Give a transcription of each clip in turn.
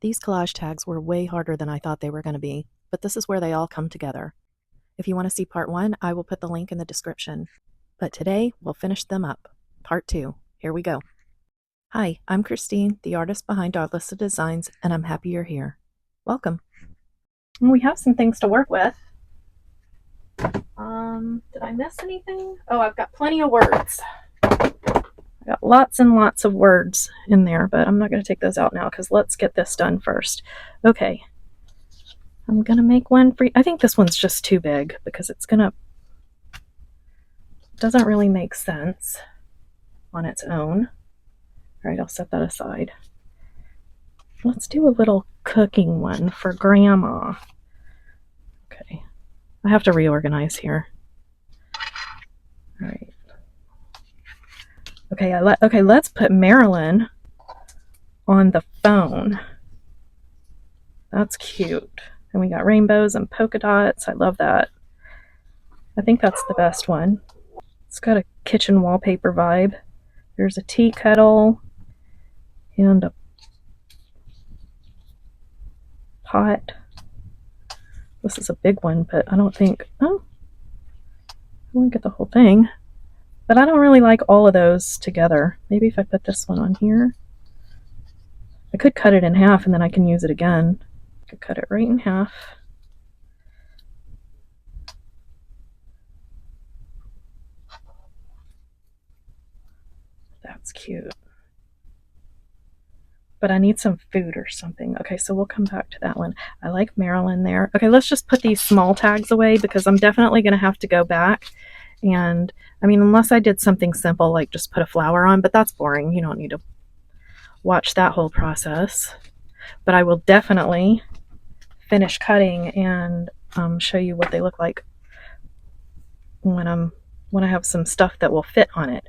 These collage tags were way harder than I thought they were going to be, but this is where they all come together. If you want to see part 1, I will put the link in the description. But today, we'll finish them up. Part 2. Here we go. Hi, I'm Christine, the artist behind Artlista Designs, and I'm happy you're here. Welcome. We have some things to work with. Did I miss anything? Oh, I've got plenty of words. I got lots and lots of words in there, but I'm not going to take those out now because let's get this done first. Okay. I'm going to make one for you. I think this one's just too big because doesn't really make sense on its own. All right, I'll set that aside. Let's do a little cooking one for Grandma. Okay. I have to reorganize here. All right. Okay, let's put Marilyn on the phone. That's cute. And we got rainbows and polka dots. I love that. I think that's the best one. It's got a kitchen wallpaper vibe. There's a tea kettle and a pot. This is a big one, but I don't think, oh, I won't get the whole thing. But I don't really like all of those together. Maybe if I put this one on here. I could cut it in half and then I can use it again. I could cut it right in half. That's cute. But I need some food or something. Okay, so we'll come back to that one. I like Marilyn there. Okay, let's just put these small tags away because I'm definitely going to have to go back. And, I mean, unless I did something simple like just put a flower on, but that's boring. You don't need to watch that whole process. But I will definitely finish cutting and show you what they look like when I have some stuff that will fit on it.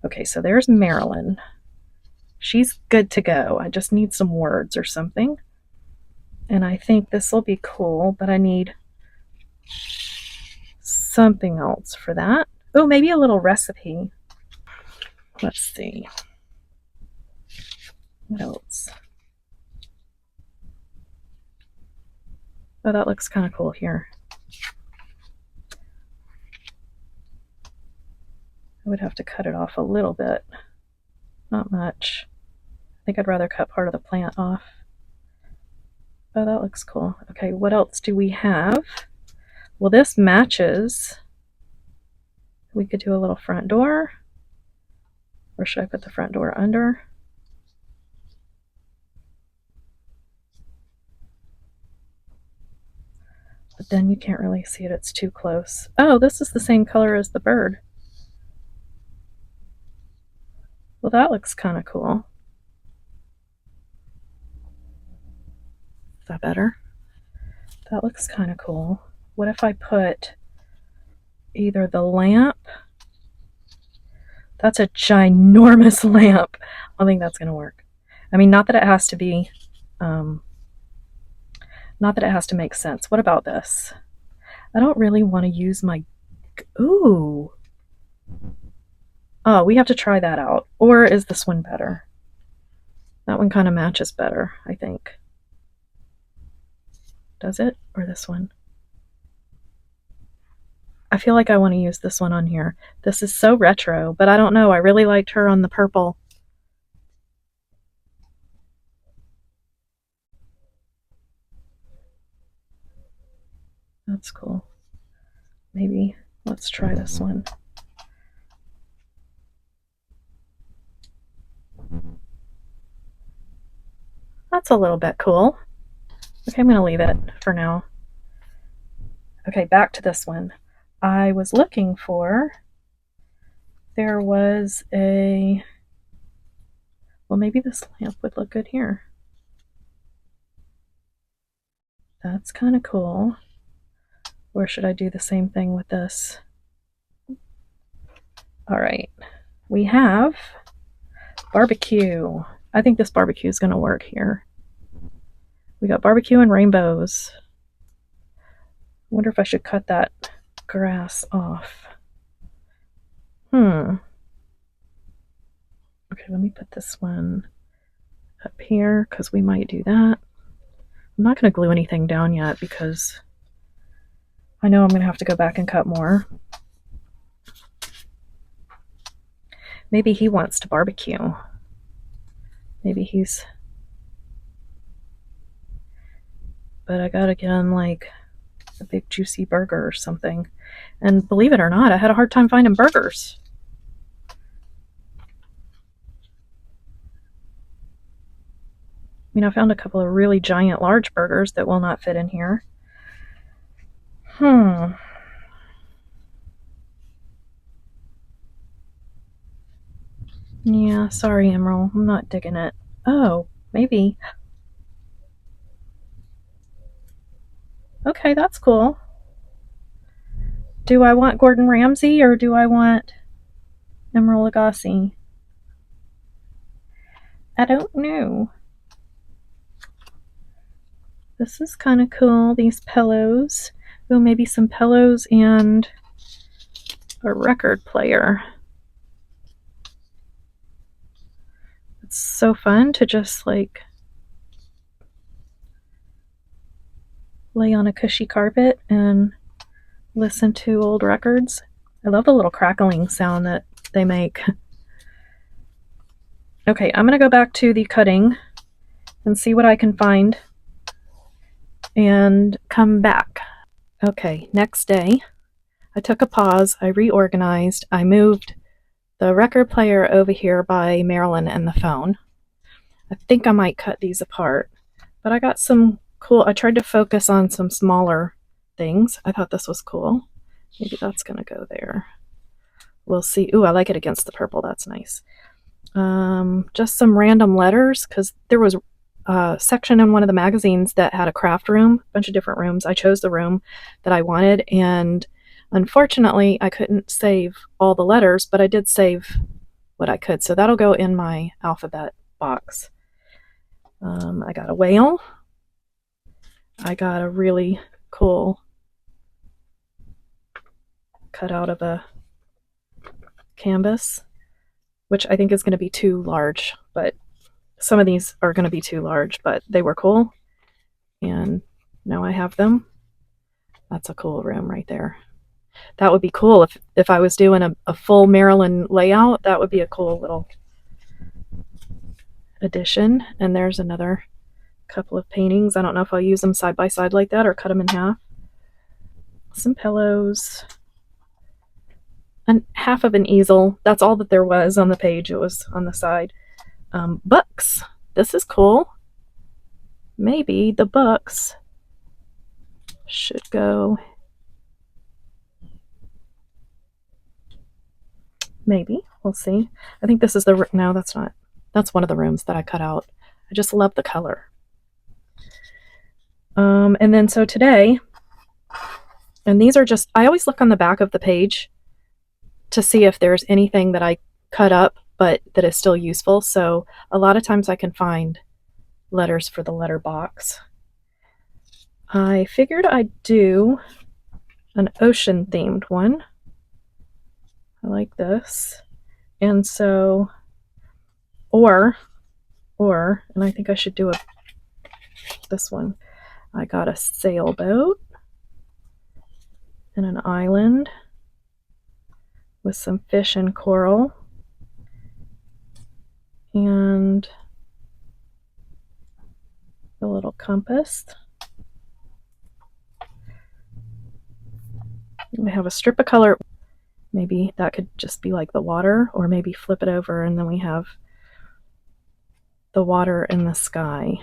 Okay, so there's Marilyn. She's good to go. I just need some words or something. And I think this will be cool, but I need something else for that. Oh, maybe a little recipe. Let's see. What else? Oh, that looks kind of cool here. I would have to cut it off a little bit. Not much. I think I'd rather cut part of the plant off. Oh, that looks cool. Okay, what else do we have? Well, this matches. We could do a little front door. Or should I put the front door under? But then you can't really see it. It's too close. Oh, this is the same color as the bird. Well, that looks kind of cool. Is that better? That looks kind of cool. What if I put either the lamp? That's a ginormous lamp. I think that's going to work. I mean, not that it has to be, not that it has to make sense. What about this? I don't really want to use my, ooh. Oh, we have to try that out. Or is this one better? That one kind of matches better, I think. Does it? Or this one? I feel like I want to use this one on here. This is so retro, but I don't know. I really liked her on the purple. That's cool. Maybe let's try this one. That's a little bit cool. Okay, I'm going to leave it for now. Okay, back to this one. I was looking for, there was a, well, maybe this lamp would look good here. That's kind of cool. Or should I do the same thing with this? All right, we have barbecue. I think this barbecue is going to work here. We got barbecue and rainbows. I wonder if I should cut that grass off. Okay, let me put this one up here because we might do that. I'm not going to glue anything down yet because I know I'm going to have to go back and cut more. Maybe he wants to barbecue. Maybe he's... But I gotta get him like a big juicy burger or something. And believe it or not, I had a hard time finding burgers. I mean, I found a couple of really giant large burgers that will not fit in here. Yeah, sorry, Emerald. I'm not digging it. Oh, maybe. Okay, that's cool. Do I want Gordon Ramsay or do I want Emerald Lagasse? I don't know. This is kind of cool, these pillows. Oh, maybe some pillows and a record player. It's so fun to just like lay on a cushy carpet and listen to old records. I love the little crackling sound that they make. Okay, I'm going to go back to the cutting and see what I can find and come back. Okay, next day, I took a pause, I reorganized, I moved the record player over here by Marilyn and the phone. I think I might cut these apart, but I got some cool, I tried to focus on some smaller things. I thought this was cool. Maybe that's gonna go there. We'll see. Ooh, I like it against the purple, that's nice. Just some random letters, because there was a section in one of the magazines that had a craft room, a bunch of different rooms. I chose the room that I wanted, and unfortunately I couldn't save all the letters, but I did save what I could, so that'll go in my alphabet box. I got a whale. I got a really cool cut out of a canvas, which I think is going to be too large, but some of these are going to be too large, but they were cool, and now I have them. That's a cool room right there. That would be cool if I was doing a full Maryland layout. That would be a cool little addition. And there's another couple of paintings. I don't know if I'll use them side by side like that or cut them in half. Some pillows. And half of an easel. That's all that there was on the page. It was on the side. Books. This is cool. Maybe the books should go. Maybe. We'll see. I think this is the... No, that's not. That's one of the rooms that I cut out. I just love the color. And then so today, and these are just... I always look on the back of the page to see if there's anything that I cut up but that is still useful. So a lot of times I can find letters for the letter box. I figured I'd do an ocean themed one. I like this. And so, or, and I think I should do this one. I got a sailboat and an island with some fish and coral. And a little compass. We have a strip of color. Maybe that could just be like the water, or maybe flip it over and then we have the water and the sky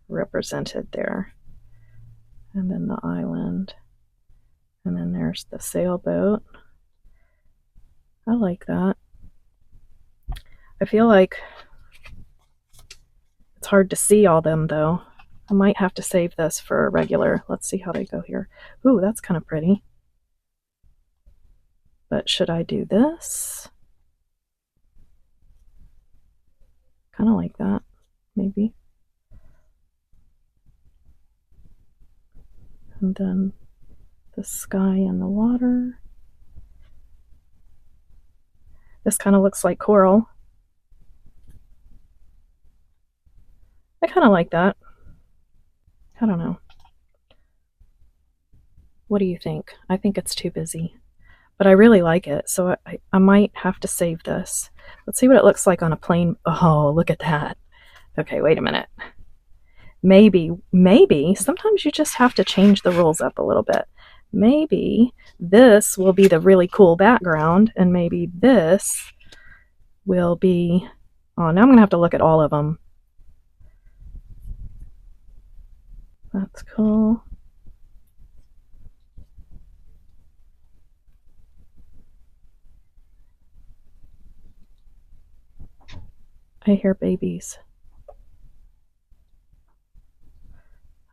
represented there. And then the island. And then there's the sailboat. I like that. I feel like it's hard to see all them though. I might have to save this for a regular. Let's see how they go here. Ooh, that's kind of pretty. But should I do this? Kind of like that, maybe. And then the sky and the water. This kind of looks like coral. I kind of like that. I don't know. What do you think? I think it's too busy, but I really like it, so I might have to save this. Let's see what it looks like on a plain. Oh, look at that. Okay, wait a minute. Maybe sometimes you just have to change the rules up a little bit. Maybe this will be the really cool background, and maybe this will be. Oh, now I'm gonna have to look at all of them. That's cool. I hear babies.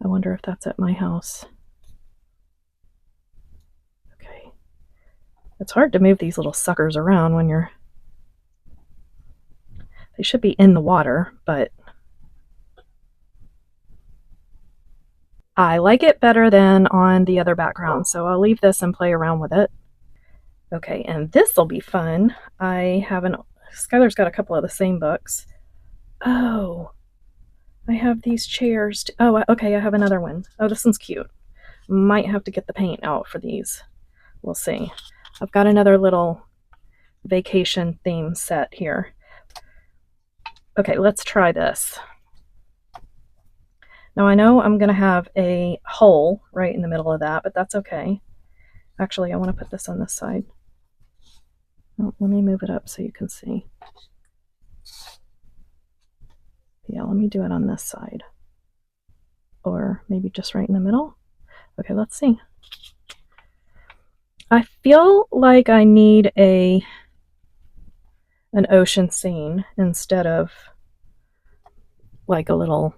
I wonder if that's at my house. Okay. It's hard to move these little suckers around when you're. They should be in the water, but I like it better than on the other background, so I'll leave this and play around with it. Okay, and this will be fun. Skylar's got a couple of the same books. Oh, I have these chairs. Oh, okay, I have another one. Oh, this one's cute. Might have to get the paint out for these. We'll see. I've got another little vacation theme set here. Okay, let's try this. Now I know I'm going to have a hole right in the middle of that, but that's okay. Actually, I want to put this on this side. Oh, let me move it up so you can see. Yeah, let me do it on this side. Or maybe just right in the middle. Okay, let's see. I feel like I need an ocean scene instead of like a little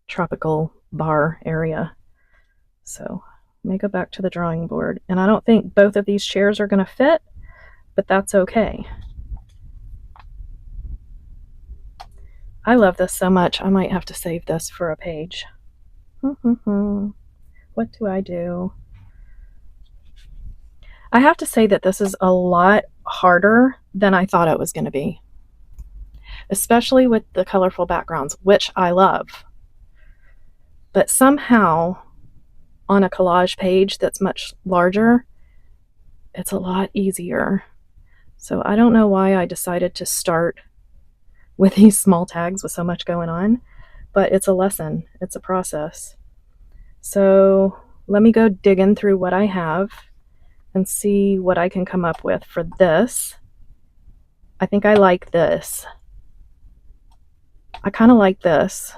tropical bar area. So let me go back to the drawing board. And I don't think both of these chairs are going to fit, but that's okay. I love this so much, I might have to save this for a page. What do I do? I have to say that this is a lot harder than I thought it was going to be, especially with the colorful backgrounds, which I love. But somehow, on a collage page that's much larger, it's a lot easier. So I don't know why I decided to start with these small tags with so much going on, but it's a lesson, it's a process. So let me go digging through what I have and see what I can come up with for this. I think I like this. I kind of like this.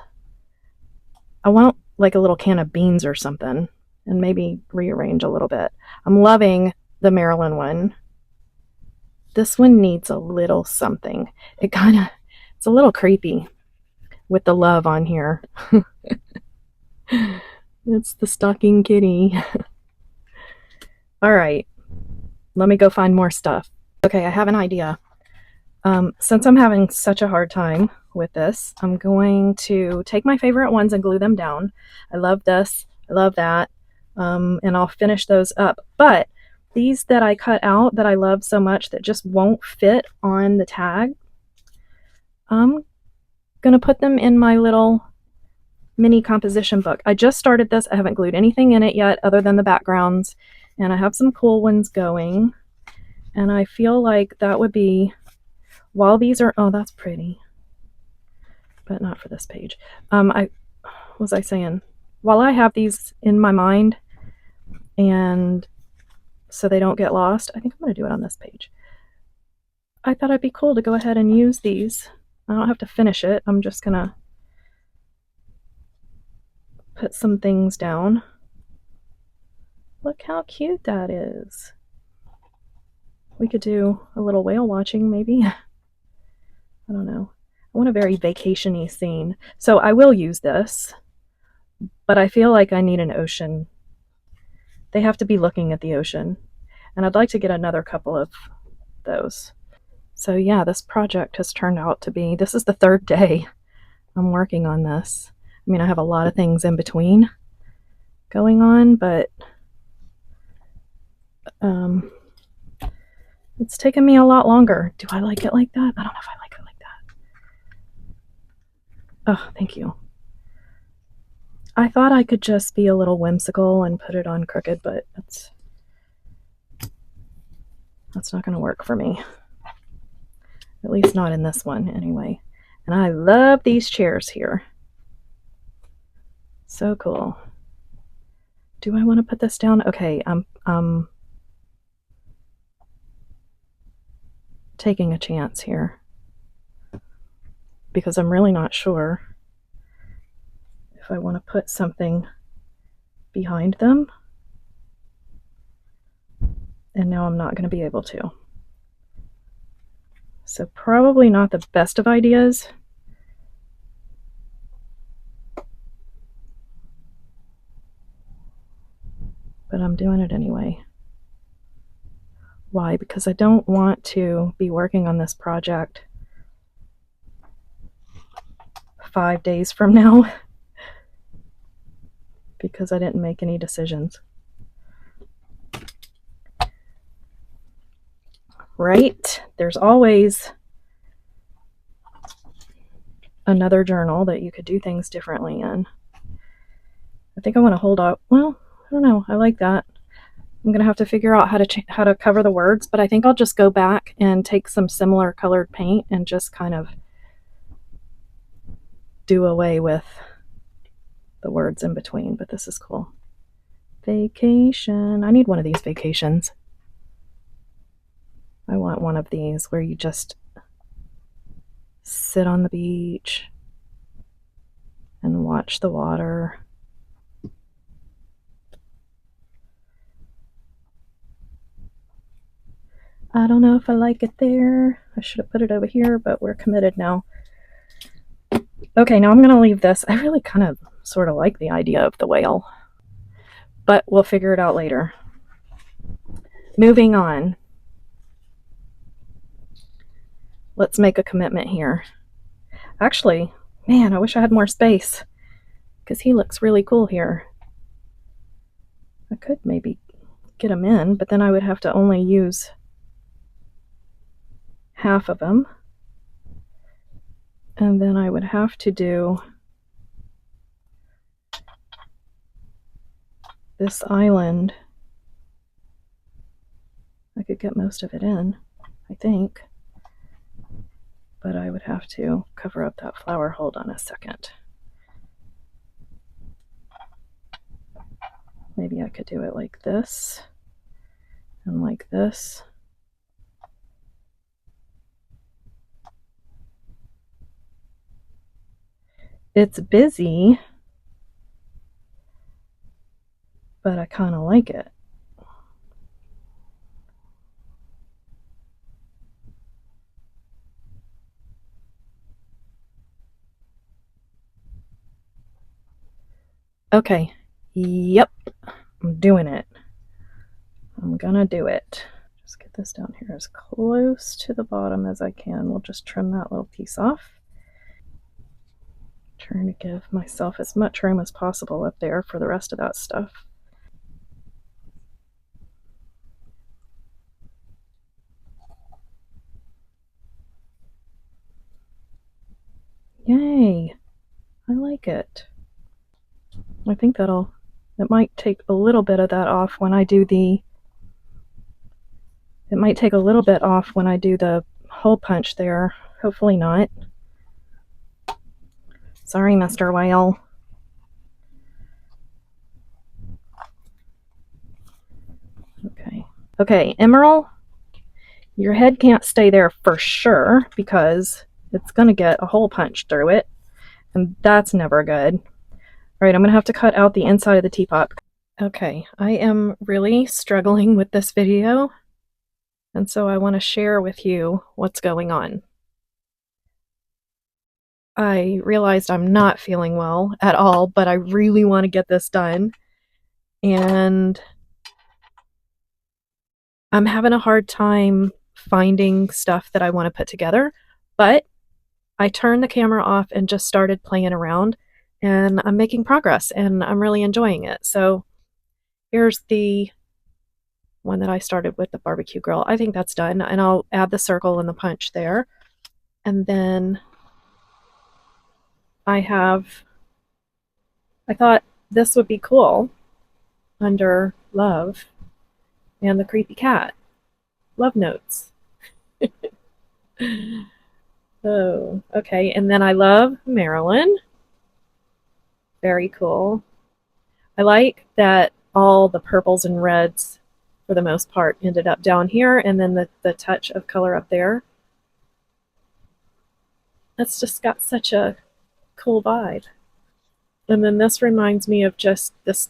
I want like a little can of beans or something and maybe rearrange a little bit. I'm loving the Maryland one. This one needs a little something. It's a little creepy with the love on here. It's the stocking kitty. All right, let me go find more stuff. Okay, I have an idea. Since I'm having such a hard time with this, I'm going to take my favorite ones and glue them down. I love this, I love that, and I'll finish those up. But these that I cut out that I love so much that just won't fit on the tag, I'm gonna put them in my little mini composition book. I just started this. I haven't glued anything in it yet other than the backgrounds, and I have some cool ones going, and I feel like that would be, while these are, oh, that's pretty, but not for this page. What was I saying? While I have these in my mind, and so they don't get lost, I think I'm going to do it on this page. I thought it'd be cool to go ahead and use these. I don't have to finish it. I'm just going to put some things down. Look how cute that is. We could do a little whale watching, maybe. I don't know. I want a very vacation-y scene. So I will use this, but I feel like I need an ocean. They have to be looking at the ocean. And I'd like to get another couple of those. So yeah, this project has turned out to be, this is the third day I'm working on this. I mean, I have a lot of things in between going on, but it's taken me a lot longer. Do I like it like that? I don't know if I like it like Oh, thank you. I thought I could just be a little whimsical and put it on crooked, but that's not going to work for me. At least not in this one, anyway. And I love these chairs here. So cool. Do I want to put this down? Okay, I'm taking a chance here because I'm really not sure if I want to put something behind them. And now I'm not going to be able to. So probably not the best of ideas. But I'm doing it anyway. Why? Because I don't want to be working on this project 5 days from now because I didn't make any decisions. Right? There's always another journal that you could do things differently in. I think I want to hold up. Well, I don't know. I like that. I'm going to have to figure out how to cover the words, but I think I'll just go back and take some similar colored paint and just kind of do away with the words in between, but this is cool. Vacation. I need one of these vacations. I want one of these where you just sit on the beach and watch the water. I don't know if I like it there. I should have put it over here, but we're committed now. Okay, now I'm going to leave this. I really kind of sort of like the idea of the whale, but we'll figure it out later. Moving on. Let's make a commitment here. Actually, man, I wish I had more space because he looks really cool here. I could maybe get him in, but then I would have to only use half of them. And then I would have to do this island. I could get most of it in, I think. But I would have to cover up that flower. Hold on a second. Maybe I could do it like this and like this. It's busy, but I kind of like it. Okay, yep, I'm doing it. I'm gonna do it. Just get this down here as close to the bottom as I can. We'll just trim that little piece off. Trying to give myself as much room as possible up there for the rest of that stuff. Yay! I like it. I think it might take a little bit of that off when I do the, it might take a little bit off when I do the hole punch there. Hopefully not. Sorry, Mr. Whale. Okay. Okay, Emerald, your head can't stay there for sure because it's going to get a hole punched through it, and that's never good. All right, I'm going to have to cut out the inside of the teapot. Okay, I am really struggling with this video, and so I want to share with you what's going on. I realized I'm not feeling well at all, but I really want to get this done, and I'm having a hard time finding stuff that I want to put together, but I turned the camera off and just started playing around, and I'm making progress, and I'm really enjoying it. So here's the one that I started with, the barbecue grill. I think that's done, and I'll add the circle and the punch there. And then I thought this would be cool under love and the creepy cat. Love notes. Oh, okay. And then I love Marilyn. Very cool. I like that all the purples and reds, for the most part, ended up down here, and then the touch of color up there. That's just got such a cool vibe. And then this reminds me of just this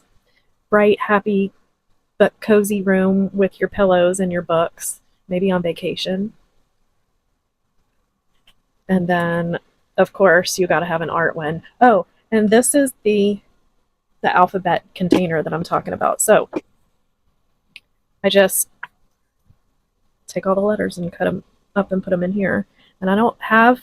bright, happy, but cozy room with your pillows and your books, maybe on vacation. And then, of course, you got to have an art one. Oh, and this is the alphabet container that I'm talking about. So I just take all the letters and cut them up and put them in here. And I don't have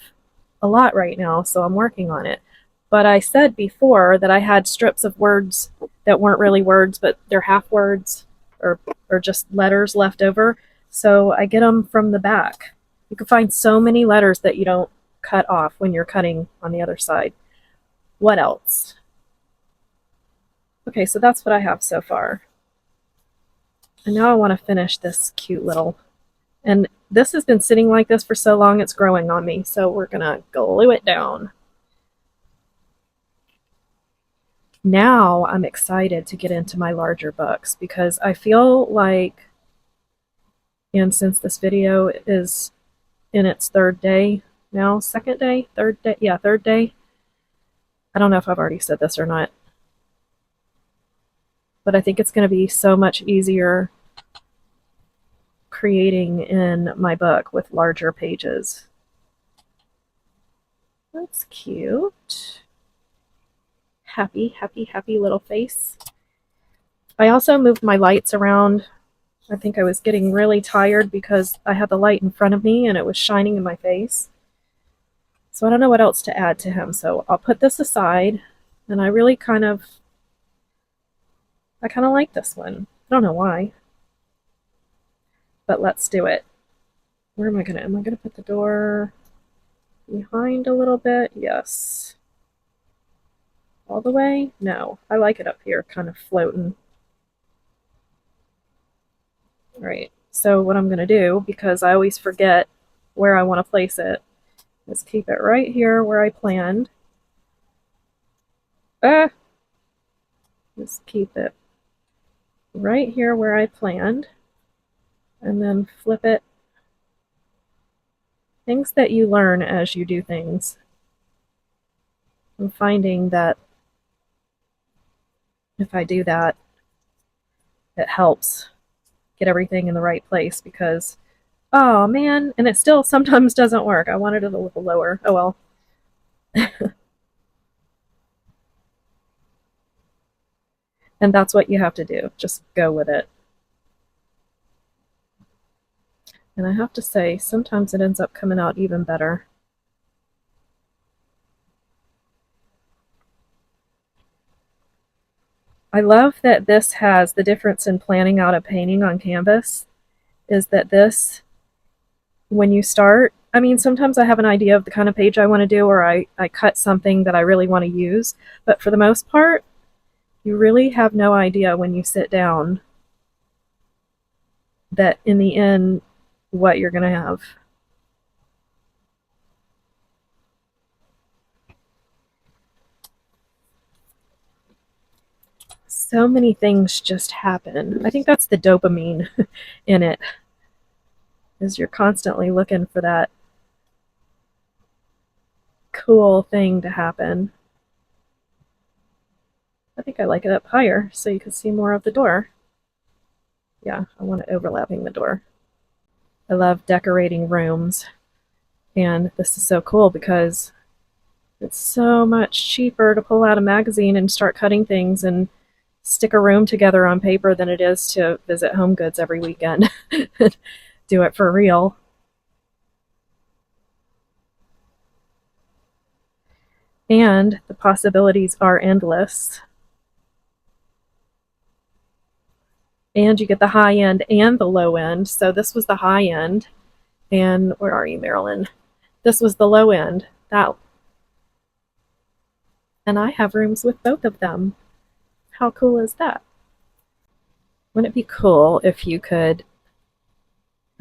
a lot right now, so I'm working on it. But I said before that I had strips of words that weren't really words, but they're half words or just letters left over. So I get them from the back. You can find so many letters that you don't cut off when you're cutting on the other side. What else? Okay, so that's what I have so far. And now I want to finish this cute little, and this has been sitting like this for so long it's growing on me, so we're gonna glue it down. Now I'm excited to get into my larger books because I feel like, and since this video is in its third day now, second day, third day, yeah, third day. I don't know if I've already said this or not, but I think it's going to be so much easier creating in my book with larger pages. That's cute. Happy, happy, happy little face. I also moved my lights around. I think I was getting really tired because I had the light in front of me and it was shining in my face. So I don't know what else to add to him. So I'll put this aside, and I really kind of like this one. I don't know why, but let's do it. Where am I gonna put the door behind a little bit? Yes. All the way? No, I like it up here, kind of floating. All right, so what I'm gonna do, because I always forget where I want to place it, is keep it right here where I planned. Just keep it right here where I planned, and then flip it. Things that you learn as you do things. I'm finding that if I do that, it helps get everything in the right place because, oh man, and it still sometimes doesn't work. I wanted it a little lower. Oh well. And that's what you have to do. Just go with it. And I have to say, sometimes it ends up coming out even better. I love that this has the difference in planning out a painting on canvas is that this, when you start, I mean, sometimes I have an idea of the kind of page I want to do, or I cut something that I really want to use, but for the most part, you really have no idea when you sit down that in the end, what you're going to have. So many things just happen. I think that's the dopamine in it, is you're constantly looking for that cool thing to happen. I think I like it up higher so you can see more of the door. Yeah, I want it overlapping the door. I love decorating rooms, and this is so cool because it's so much cheaper to pull out a magazine and start cutting things and stick a room together on paper than it is to visit Home Goods every weekend. Do it for real. And the possibilities are endless. And you get the high end and the low end. So this was the high end. And where are you, Marilyn? This was the low end. That And I have rooms with both of them. How cool is that? Wouldn't it be cool if you could,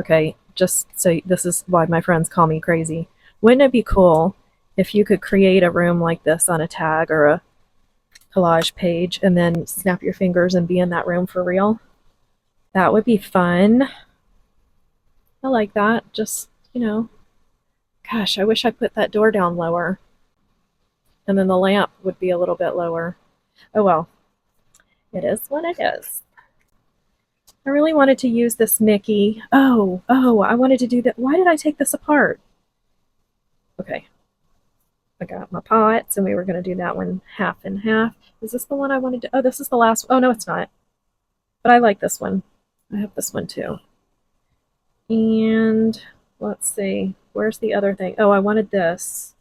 okay, just so this is why my friends call me crazy. Wouldn't it be cool if you could create a room like this on a tag or a collage page and then snap your fingers and be in that room for real? That would be fun. I like that. Just, gosh, I wish I put that door down lower. And then the lamp would be a little bit lower. Oh well, it is what it is. I really wanted to use this Mickey. Oh, I wanted to do that. Why did I take this apart? Okay. I got my pots, and we were going to do that one half and half. Is this the one I wanted to? Oh, this is the last. Oh, no, it's not. But I like this one. I have this one too. And let's see. Where's the other thing? Oh, I wanted this.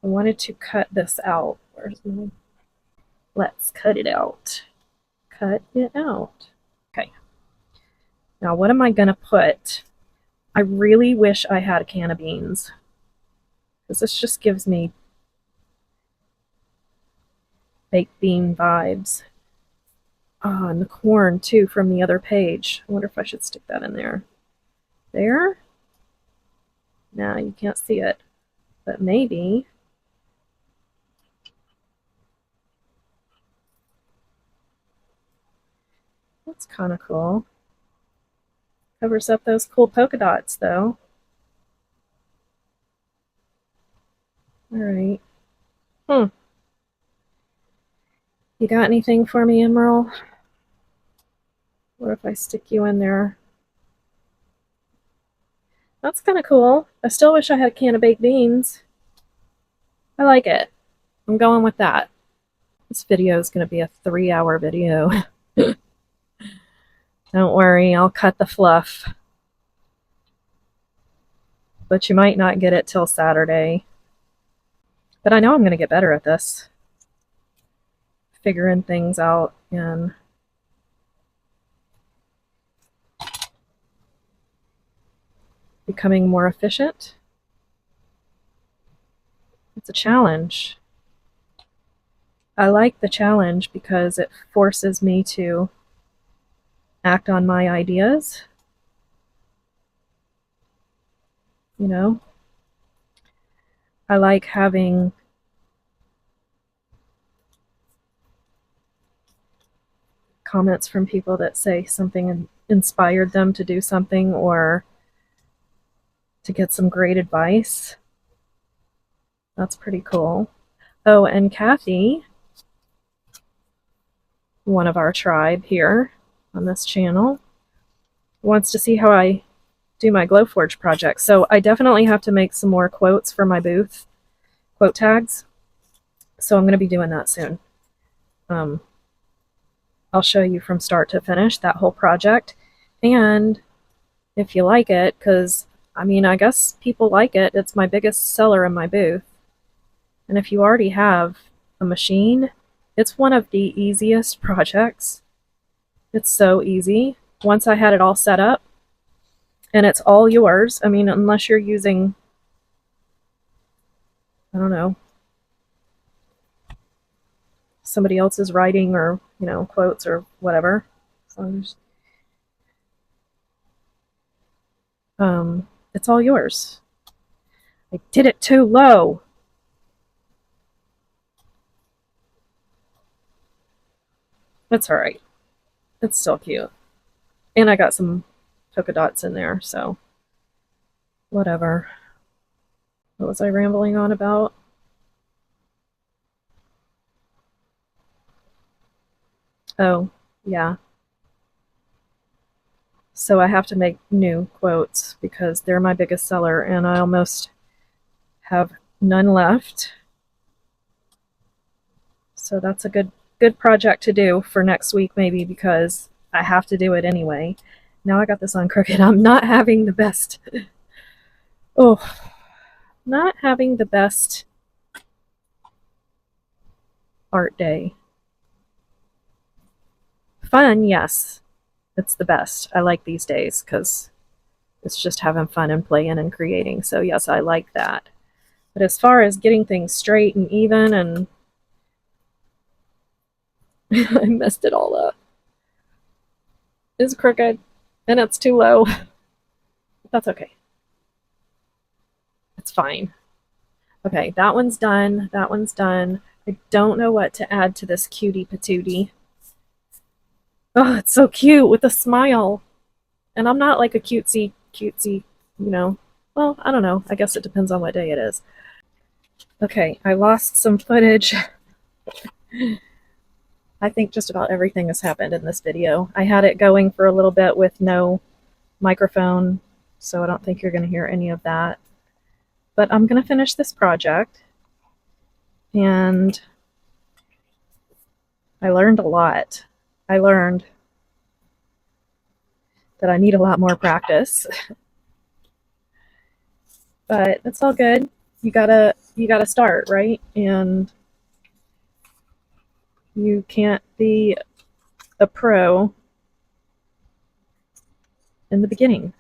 I wanted to cut this out. Where's my... Let's cut it out. Cut it out. Okay. Now, what am I going to put? I really wish I had a can of beans, because this just gives me baked bean vibes. Oh, and the corn, too, from the other page. I wonder if I should stick that in there. There? No, you can't see it. But maybe. That's kind of cool. Covers up those cool polka dots, though. Alright. You got anything for me, Emerald? What if I stick you in there? That's kind of cool. I still wish I had a can of baked beans. I like it. I'm going with that. This video is going to be a 3-hour video. Don't worry, I'll cut the fluff. But you might not get it till Saturday. But I know I'm going to get better at this. Figuring things out and becoming more efficient. It's a challenge. I like the challenge because it forces me to act on my ideas. You know? I like having comments from people that say something inspired them to do something or to get some great advice. That's pretty cool. Oh, and Kathy, one of our tribe here on this channel, wants to see how I do my Glowforge project. So I definitely have to make some more quotes for my booth, quote tags. So I'm going to be doing that soon. I'll show you from start to finish that whole project. And if you like it, because I mean, I guess people like it. It's my biggest seller in my booth. And if you already have a machine, it's one of the easiest projects. It's so easy. Once I had it all set up, and it's all yours. I mean, unless you're using, I don't know, somebody else's writing or, quotes or whatever. So it's all yours. I did it too low. That's all right. It's still cute. And I got some polka dots in there, so whatever. What was I rambling on about? Oh, yeah. So I have to make new quotes because they're my biggest seller and I almost have none left. So that's a good project to do for next week maybe, because I have to do it anyway. Now I got this on crooked. I'm not having the best not having the best art day. Fun, yes. It's the best. I like these days because it's just having fun and playing and creating. So yes, I like that. But as far as getting things straight and even and I messed it all up. It's crooked and it's too low. That's okay. It's fine. Okay, that one's done. That one's done. I don't know what to add to this cutie patootie. Oh, it's so cute with a smile. And I'm not like a cutesy, you know. Well, I don't know. I guess it depends on what day it is. Okay, I lost some footage. I think just about everything has happened in this video. I had it going for a little bit with no microphone, so I don't think you're going to hear any of that. But I'm going to finish this project, and I learned a lot. I learned that I need a lot more practice, but it's all good. You gotta start, right? And you can't be a pro in the beginning.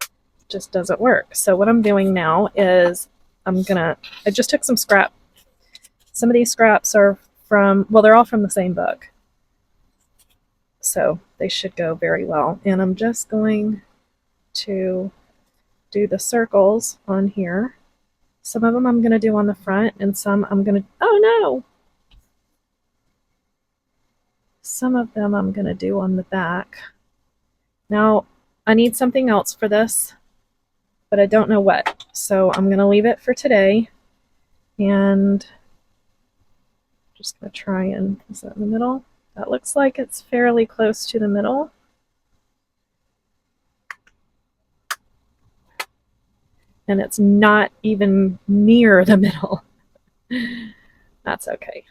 It just doesn't work. So what I'm doing now is I just took some scrap. Some of these scraps are from, well, they're all from the same book. So they should go very well. And I'm just going to do the circles on here. Some of them I'm going to do on the front, and some I'm going to, oh no! Some of them I'm going to do on the back. Now, I need something else for this, but I don't know what. So I'm going to leave it for today, and just going to try and, is that in the middle? That looks like it's fairly close to the middle. And it's not even near the middle. That's okay.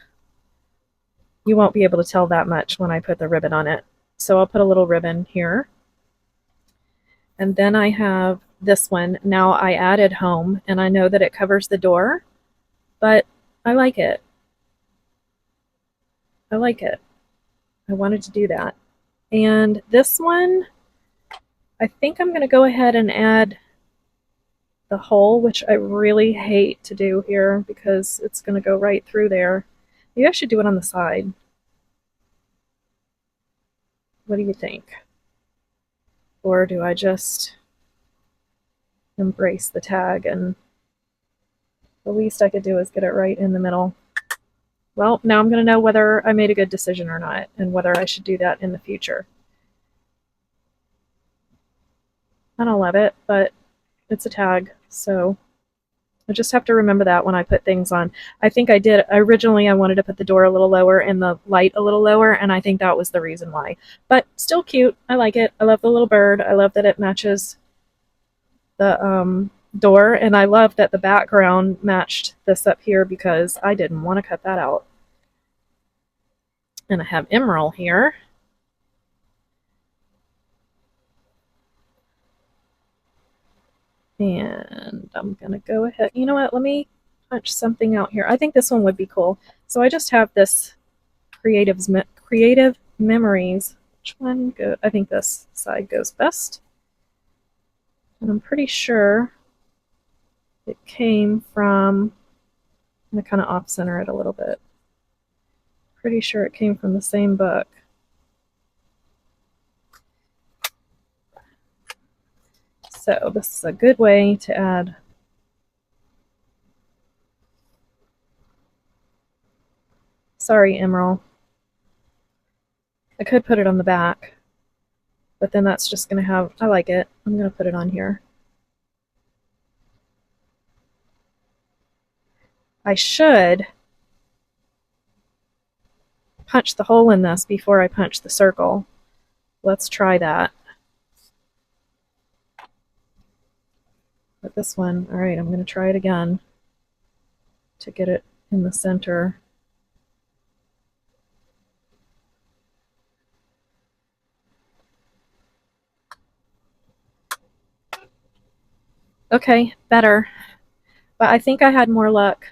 You won't be able to tell that much when I put the ribbon on it. So I'll put a little ribbon here. And then I have this one. Now I added home, and I know that it covers the door, but I like it. I like it. I wanted to do that. And this one, I think I'm going to go ahead and add the hole, which I really hate to do here because it's going to go right through there. Maybe I should do it on the side. What do you think? Or do I just embrace the tag, and the least I could do is get it right in the middle? Well, now I'm going to know whether I made a good decision or not, and whether I should do that in the future. I don't love it, but it's a tag, so I just have to remember that when I put things on. I think I did. Originally, I wanted to put the door a little lower and the light a little lower, and I think that was the reason why. But still cute. I like it. I love the little bird. I love that it matches the door, and I love that the background matched this up here because I didn't want to cut that out. And I have emerald here. And I'm going to go ahead. You know what? Let me punch something out here. I think this one would be cool. So I just have this creative memories. Which one go? I think this side goes best. And I'm pretty sure it came from, I'm going to kind of off center it a little bit. Pretty sure it came from the same book. So this is a good way to add sorry, emerald. I could put it on the back, but then that's just going to have, I like it. I'm going to put it on here. I should punch the hole in this before I punch the circle. Let's try that. But this one, all right, I'm going to try it again to get it in the center. Okay, better. But I think I had more luck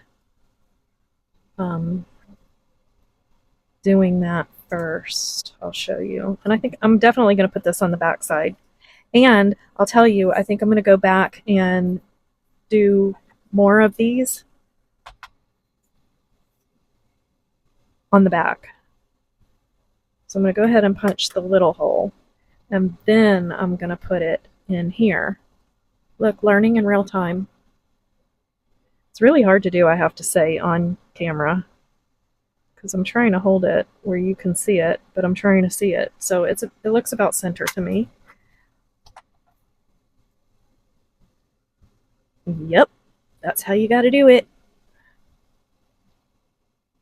doing that first. I'll show you. And I think I'm definitely going to put this on the back side. And I'll tell you, I think I'm going to go back and do more of these on the back. So I'm going to go ahead and punch the little hole, and then I'm going to put it in here. Look, learning in real time. It's really hard to do, I have to say, on camera, because I'm trying to hold it where you can see it, but I'm trying to see it. So it looks about center to me. Yep, that's how you got to do it.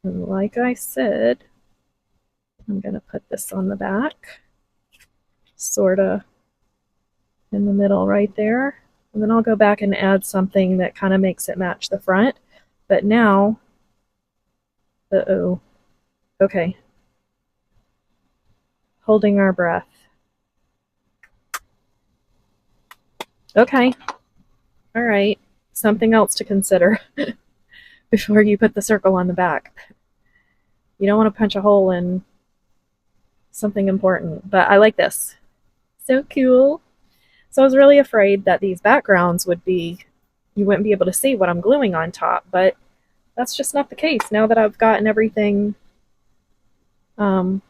And like I said, I'm going to put this on the back, sort of in the middle right there. And then I'll go back and add something that kind of makes it match the front. But now, uh-oh, okay. Holding our breath. Okay, all right. Something else to consider before you put the circle on the back. You don't want to punch a hole in something important, but I like this. So cool. So I was really afraid that these backgrounds would be, you wouldn't be able to see what I'm gluing on top, but that's just not the case now that I've gotten everything do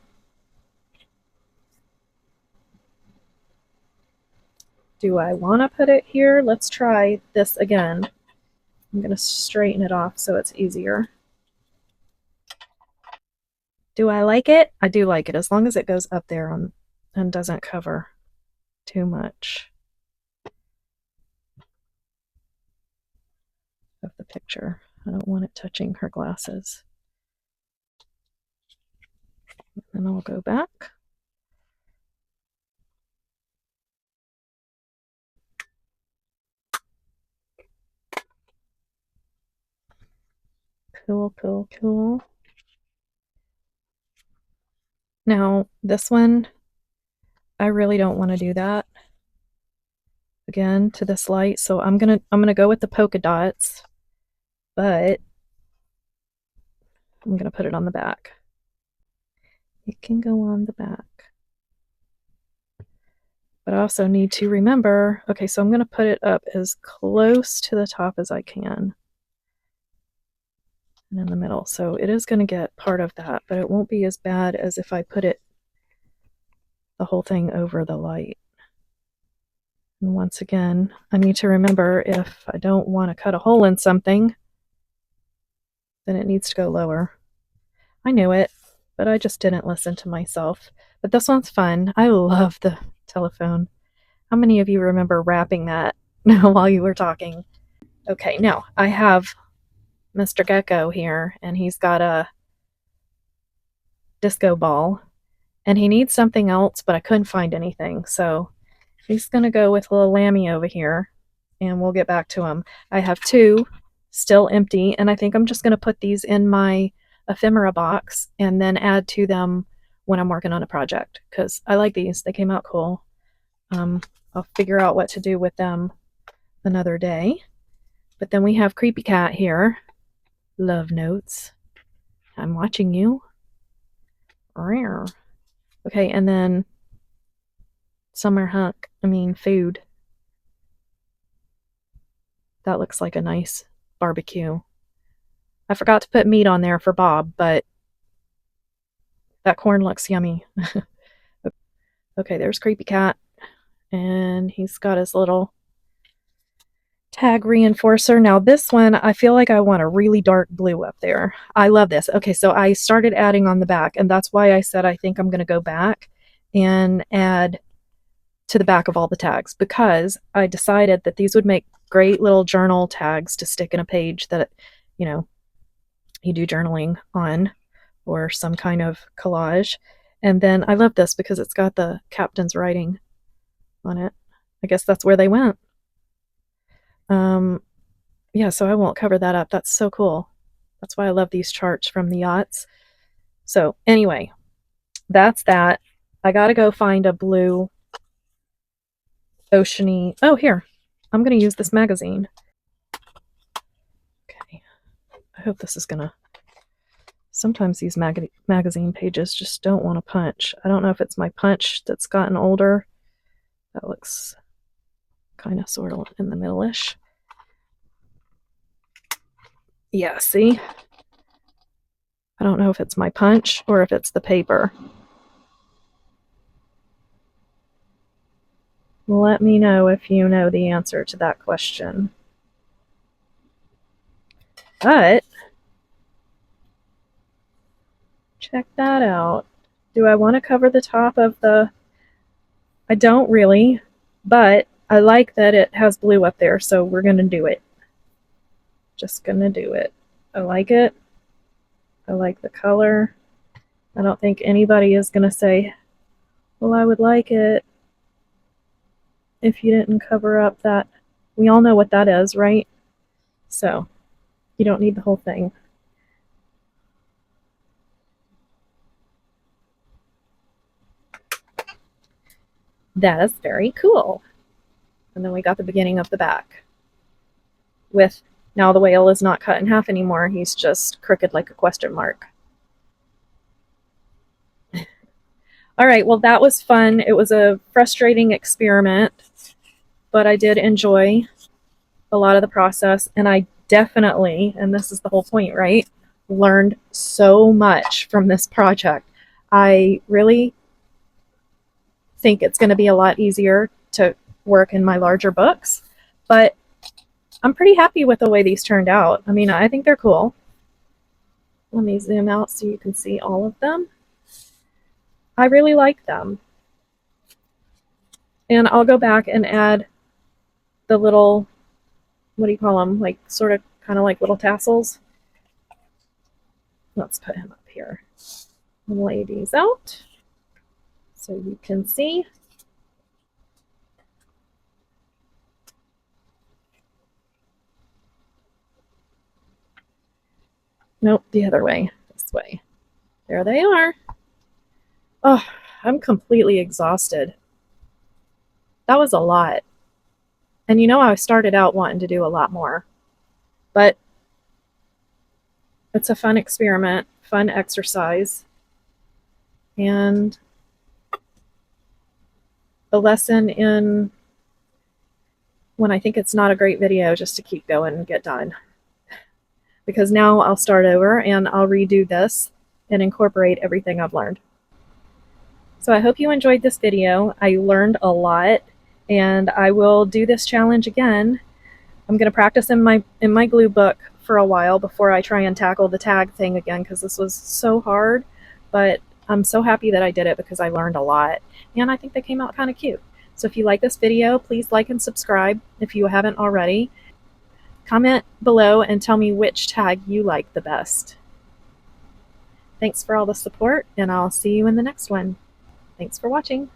I want to put it here? Let's try this again. I'm going to straighten it off so it's easier. Do I like it? I do like it, as long as it goes up there and doesn't cover too much of the picture. I don't want it touching her glasses. And I'll go back. Cool, cool, cool. Now, this one, I really don't want to do that again to this light, so I'm gonna go with the polka dots, but I'm gonna put it on the back. It can go on the back. But I also need to remember, okay, so I'm gonna put it up as close to the top as I can. And in the middle. So it is gonna get part of that, but it won't be as bad as if I put it the whole thing over the light. And once again, I need to remember, if I don't want to cut a hole in something, then it needs to go lower. I knew it, but I just didn't listen to myself. But this one's fun. I love the telephone. How many of you remember wrapping that while you were talking? Okay, now I have Mr. Gecko here, and he's got a disco ball, and he needs something else, but I couldn't find anything. So he's going to go with little Lammy over here, and we'll get back to him. I have two still empty, and I think I'm just going to put these in my ephemera box and then add to them when I'm working on a project, because I like these. They came out cool. I'll figure out what to do with them another day. But then we have Creepy Cat here. Love notes. I'm watching you. Okay, and then summer hunk. Food. That looks like a nice barbecue. I forgot to put meat on there for Bob, but that corn looks yummy. Okay, there's Creepy Cat. And he's got his little tag reinforcer. Now this one, I feel like I want a really dark blue up there. I love this. Okay, so I started adding on the back, and that's why I said I think I'm going to go back and add to the back of all the tags, because I decided that these would make great little journal tags to stick in a page that, you do journaling on, or some kind of collage. And then I love this because it's got the captain's writing on it. I guess that's where they went. Yeah, so I won't cover that up. That's so cool. That's why I love these charts from the yachts. So anyway, that's that. I gotta go find a blue oceany. Oh, here. I'm gonna use this magazine. Okay. I hope this is gonna. Sometimes these magazine pages just don't want to punch. I don't know if it's my punch that's gotten older. That looks kind of sort of in the middle-ish. Yeah, see? I don't know if it's my punch or if it's the paper. Let me know if you know the answer to that question. But check that out. Do I want to cover the top of the... I don't really, but I like that it has blue up there, so we're going to do it. Just going to do it. I like it. I like the color. I don't think anybody is going to say, well, I would like it if you didn't cover up that. We all know what that is, right? So you don't need the whole thing. That is very cool. And then we got the beginning of the back with, now the whale is not cut in half anymore. He's just crooked like a question mark. All right, well, that was fun. It was a frustrating experiment, but I did enjoy a lot of the process, and I definitely, and this is the whole point, right, learned so much from this project. I really think it's going to be a lot easier to work in my larger books, but I'm pretty happy with the way these turned out. I mean, I think they're cool. Let me zoom out so you can see all of them. I really like them. And I'll go back and add the little, what do you call them? Like sort of kind of like little tassels. Let's put him up here. Lay these out so you can see. Nope, the other way, this way. There they are. Oh, I'm completely exhausted. That was a lot. And you know, I started out wanting to do a lot more, but it's a fun experiment, fun exercise, and a lesson in when I think it's not a great video just to keep going and get done. Because now I'll start over and I'll redo this and incorporate everything I've learned. So I hope you enjoyed this video. I learned a lot, and I will do this challenge again. I'm going to practice in my glue book for a while before I try and tackle the tag thing again, because this was so hard, but I'm so happy that I did it because I learned a lot, and I think they came out kind of cute. So if you like this video, please like and subscribe if you haven't already. Comment below and tell me which tag you like the best. Thanks for all the support, and I'll see you in the next one. Thanks for watching.